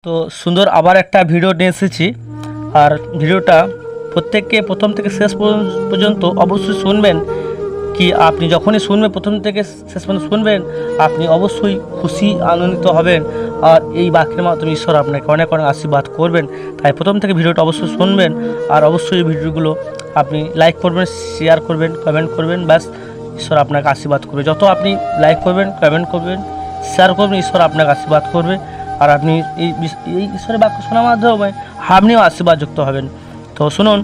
তো সুন্দর আবার একটা ভিডিও নিয়ে এসেছি। আর ভিডিওটা প্রত্যেককে প্রথম থেকে শেষ পর্যন্ত অবশ্যই শুনবেন। কি আপনি যখনই শুনবেন, প্রথম থেকে শেষ পর্যন্ত শুনবেন, আপনি অবশ্যই খুশি আনন্দিত হবেন। আর এই বাক্যের মাধ্যমে ঈশ্বর আপনাকে অনেক অনেক আশীর্বাদ করবেন। তাই প্রথম থেকে ভিডিওটা অবশ্যই শুনবেন। আর অবশ্যই ভিডিওগুলো আপনি লাইক করবেন, শেয়ার করবেন, কমেন্ট করবেন। ব্যাস, ঈশ্বর আপনাকে আশীর্বাদ করবে। যত আপনি লাইক করবেন, কমেন্ট করবেন, শেয়ার করবেন, ঈশ্বর আপনাকে আশীর্বাদ করবে। আর আপনি এই ঈশ্বরের বাক্য শোনার মাধ্যমে আপনিও আশীর্বাদযুক্ত হবেন। তো শুনুন,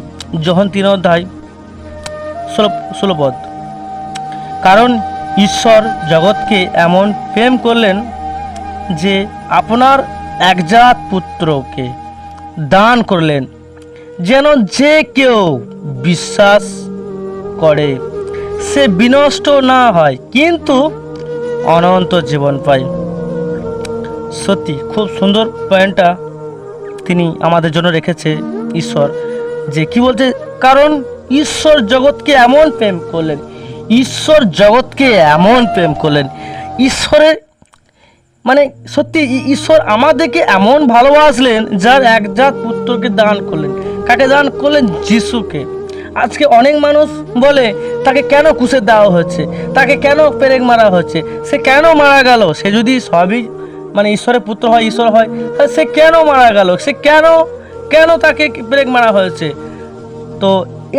যোহন 3 অধ্যায় 16 পদ। কারণ ঈশ্বর জগৎকে এমন প্রেম করলেন যে আপনার একজাত পুত্রকে দান করলেন, যেন যে কেউ বিশ্বাস করে সে বিনষ্ট না হয়, কিন্তু অনন্ত জীবন পায়। সত্যি খুব সুন্দর পয়েন্টটা তিনি আমাদের জন্য রেখেছে ঈশ্বর, যে কি বলছে, কারণ ঈশ্বর জগৎকে এমন প্রেম করলেন। ঈশ্বর জগৎকে এমন প্রেম করলেন। ঈশ্বরের মানে সত্যি ঈশ্বর আমাদেরকে এমন ভালোবাসলেন, যার একজাত পুত্রকে দান করলেন। কাকে দান করলেন? যিশুকে। আজকে অনেক মানুষ বলে তাকে কেন ক্রুশে দেওয়া হচ্ছে, তাকে কেন পেরেক মারা হচ্ছে, সে কেন মারা গেল? সে যদি সবই মানে ঈশ্বরের পুত্র হয়, ঈশ্বর হয়, তাহলে সে কেন মারা গেল? সে কেন তাকে পেরেক মারা হয়েছে? তো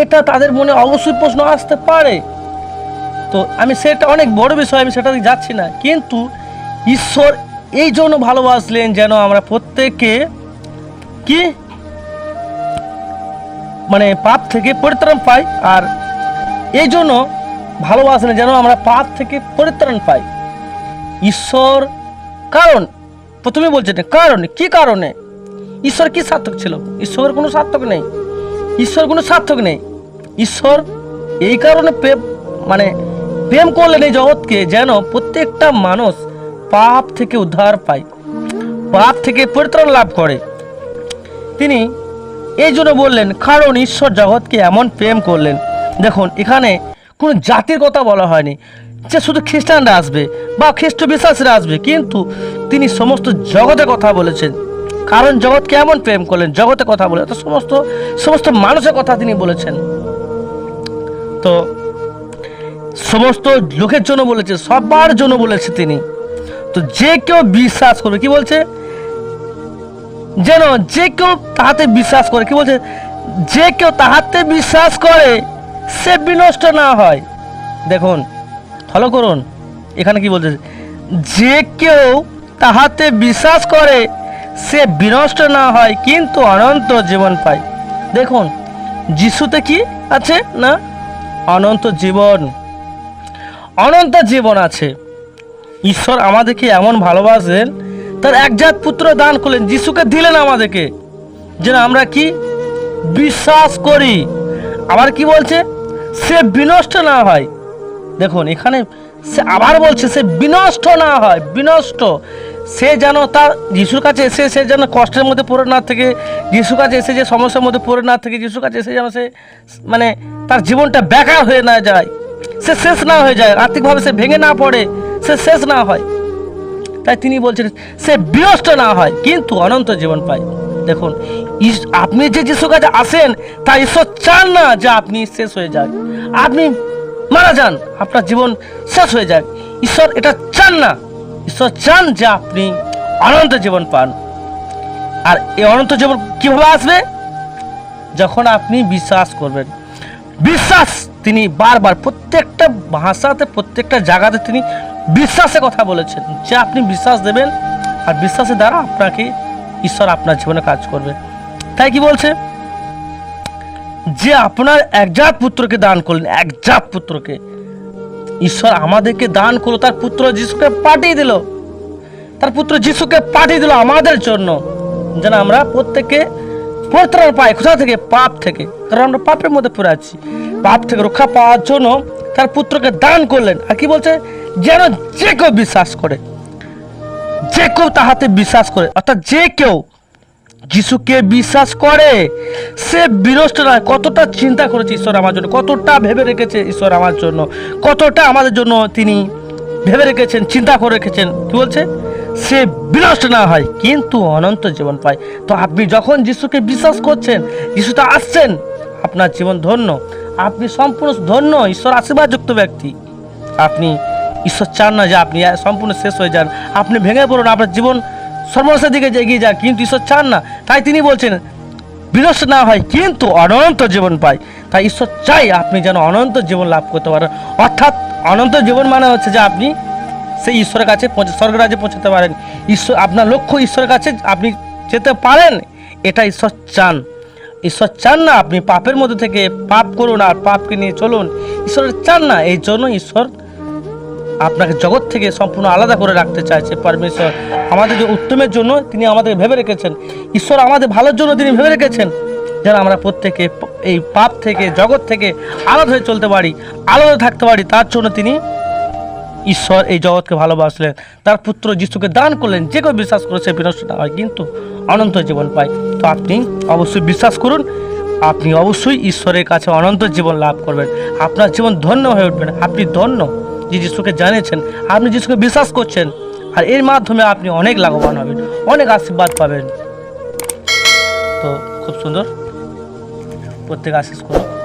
এটা তাদের মনে অবশ্যই প্রশ্ন আসতে পারে। তো আমি সেটা অনেক বড় বিষয়, আমি সেটাতে যাচ্ছি না। কিন্তু ঈশ্বর এই জন্য ভালোবাসলেন যেন আমরা প্রত্যেকে কি মানে পাপ থেকে পরিত্রাণ পাই। আর এই জন্য ভালোবাসলেন যেন আমরা পাপ থেকে পরিত্রাণ পাই। ঈশ্বর কারণ প্রথমে বলছে কারণ কি কারণে? ঈশ্বর কি সার্থক ছিল? ঈশ্বরের কোনো সার্থক নেই। ঈশ্বর কোনো সার্থক নেই। ঈশ্বর এই কারণে প্রেম করলেন এই জগৎকে, যেন প্রত্যেকটা মানুষ পাপ থেকে উদ্ধার পায়, পাপ থেকে পরিত্রাণ লাভ করে। তিনি এই জন্য বললেন, কারণ ঈশ্বর জগৎকে এমন প্রেম করলেন। দেখুন, এখানে কোনো জাতির কথা বলা হয়নি যে শুধু খ্রিস্টানরা আসবে বা খ্রিস্ট বিশ্বাসীরা আসবে, কিন্তু তিনি সমস্ত জগতের কথা বলেছেন। কারণ জগৎকে এমন প্রেম করলেন, জগতের কথা বলে সমস্ত মানুষের কথা তিনি বলেছেন। তো সমস্ত লোকের জন্য বলেছে, সবার জন্য বলেছে তিনি। তো যে কেউ বিশ্বাস করবে, কি বলছে? যেন যে কেউ তাহাতে বিশ্বাস করে, কি বলছে? যে কেউ তাহাতে বিশ্বাস করে সে বিনষ্ট না হয়। দেখুন, ফলো করুন, এখানে কি বলছে? যে কেউ তাহাতে বিশ্বাস করে সে বিনষ্ট না হয়, কিন্তু অনন্ত জীবন পায়। দেখুন, যিশুতে কি আছে না? অনন্ত জীবন, অনন্ত জীবন আছে। ঈশ্বর আমাদেরকে এমন ভালোবাসেন, তার একজাত পুত্র দান করলেন, যিশুকে দিলেন আমাদেরকে, যেন আমরা কি বিশ্বাস করি। আবার কি বলছে? সে বিনষ্ট না হয়। দেখুন, এখানে সে আবার বলছে সে বিনষ্ট না হয়। বিনষ্ট, সে যেন তার যিশুর কাছে এসে সে যেন কষ্টের মধ্যে পড়ে না থেকে, যিশুর কাছে এসে যে সমস্যার মধ্যে পড়ে না থেকে, যিশুর কাছে এসে যেন সে মানে তার জীবনটা বেকার হয়ে না যায়, সে শেষ না হয়ে যায়, আর্থিকভাবে সে ভেঙে না পড়ে, সে শেষ না হয়। তাই তিনি বলছেন সে বিনষ্ট না হয়, কিন্তু অনন্ত জীবন পায়। দেখুন, আপনি যে যিশুর কাছে আসেন, তা ঈশ্বর চান না যে আপনি শেষ হয়ে যান, আপনি মারা যান, আপনার জীবন শেষ হয়ে যায়। ঈশ্বর এটা চান না। ঈশ্বর চান যে আপনি অনন্ত জীবন পান। আর এই অনন্ত জীবন কিভাবে আসবে? যখন আপনি বিশ্বাস করবেন। বিশ্বাস, তিনি বারবার প্রত্যেকটা ভাষাতে, প্রত্যেকটা জায়গাতে তিনি বিশ্বাসের কথা বলেছেন, যে আপনি বিশ্বাস দেবেন, আর বিশ্বাসের দ্বারা আপনাকে ঈশ্বর আপনার জীবনে কাজ করবে। তাই কি বলছে? যে আপনার একজাত পুত্রকে দান করলেন, একজাত পুত্রকে ঈশ্বর আমাদেরকে দান করলো, তার পুত্র যিশুকে পাঠিয়ে দিল, তার পুত্র যিশুকে পাঠিয়ে দিল আমাদের জন্য, যেন আমরা প্রত্যেকে পরিত্রাণ পাই। কোথা থেকে? পাপ থেকে। কারণ আমরা পাপের মধ্যে পড়ে আছি। পাপ থেকে রক্ষা পাওয়ার জন্য তার পুত্রকে দান করলেন। আর কি বলছে? যেন যে কেউ বিশ্বাস করে, যে কেউ তাহাতে বিশ্বাস করে, অর্থাৎ যে কেউ যিশুকে বিশ্বাস করে সে বিনষ্ট নয়। কতটা চিন্তা করেছে ঈশ্বর আমার জন্য, কতটা ভেবে রেখেছে ঈশ্বর আমার জন্য, কতটা আমাদের জন্য তিনি ভেবে রেখেছেন, চিন্তা করে রেখেছেন। কি বলছে? সে বিনষ্ট না হয় কিন্তু অনন্ত জীবন পায়। তো আপনি যখন যিশুকে বিশ্বাস করছেন, যিশুটা আসছেন, আপনার জীবন ধন্য, আপনি সম্পূর্ণ ধন্য, ঈশ্বর আশীর্বাদযুক্ত ব্যক্তি। আপনি ঈশ্বর চান না যে আপনি সম্পূর্ণ শেষ হয়ে যান, আপনি ভেঙে পড়ুন, আপনার জীবন সর্বনাশের দিকে এগিয়ে যান, কিন্তু ঈশ্বর চান না। তাই তিনি বলছেন বিনষ্ট না হয় কিন্তু অনন্ত জীবন পায়। তাই ঈশ্বর চাই আপনি যেন অনন্ত জীবন লাভ করতে পারেন। অর্থাৎ অনন্ত জীবন মানে হচ্ছে যে আপনি সেই ঈশ্বরের কাছে স্বর্গরাজ্যে পৌঁছাতে পারেন। ঈশ্বর আপনার লক্ষ্য, ঈশ্বরের কাছে আপনি যেতে পারেন, এটা ঈশ্বর চান। ঈশ্বর চান না আপনি পাপের মধ্যে থেকে পাপ করুন আর পাপকে নিয়ে চলুন, ঈশ্বর চান না। এই জন্য ঈশ্বর আপনাকে জগৎ থেকে সম্পূর্ণ আলাদা করে রাখতে চাইছে। পরমেশ্বর আমাদের যে উত্তমের জন্য তিনি আমাদের ভেবে রেখেছেন, ঈশ্বর আমাদের ভালোর জন্য তিনি ভেবে রেখেছেন, যেন আমরা প্রত্যেকে এই পাপ থেকে, জগৎ থেকে আলাদা হয়ে চলতে পারি, আলাদা থাকতে পারি। তার জন্য তিনি ঈশ্বর এই জগৎকে ভালোবাসলেন, তার পুত্র যিশুকে দান করলেন। যে কেউ বিশ্বাস করে সে বিনষ্ট না হয় কিন্তু অনন্ত জীবন পায়। তো আপনি অবশ্যই বিশ্বাস করুন, আপনি অবশ্যই ঈশ্বরের কাছে অনন্ত জীবন লাভ করবেন, আপনার জীবন ধন্য হয়ে উঠবেন। আপনি ধন্য যে যিশুকে জানিয়েছেন, আপনি যিশুকে বিশ্বাস করছেন, আর এর মাধ্যমে আপনি অনেক লাভবান হবেন, অনেক আশীর্বাদ পাবেন। তো খুব সুন্দর, প্রত্যেক আশীষ করুন।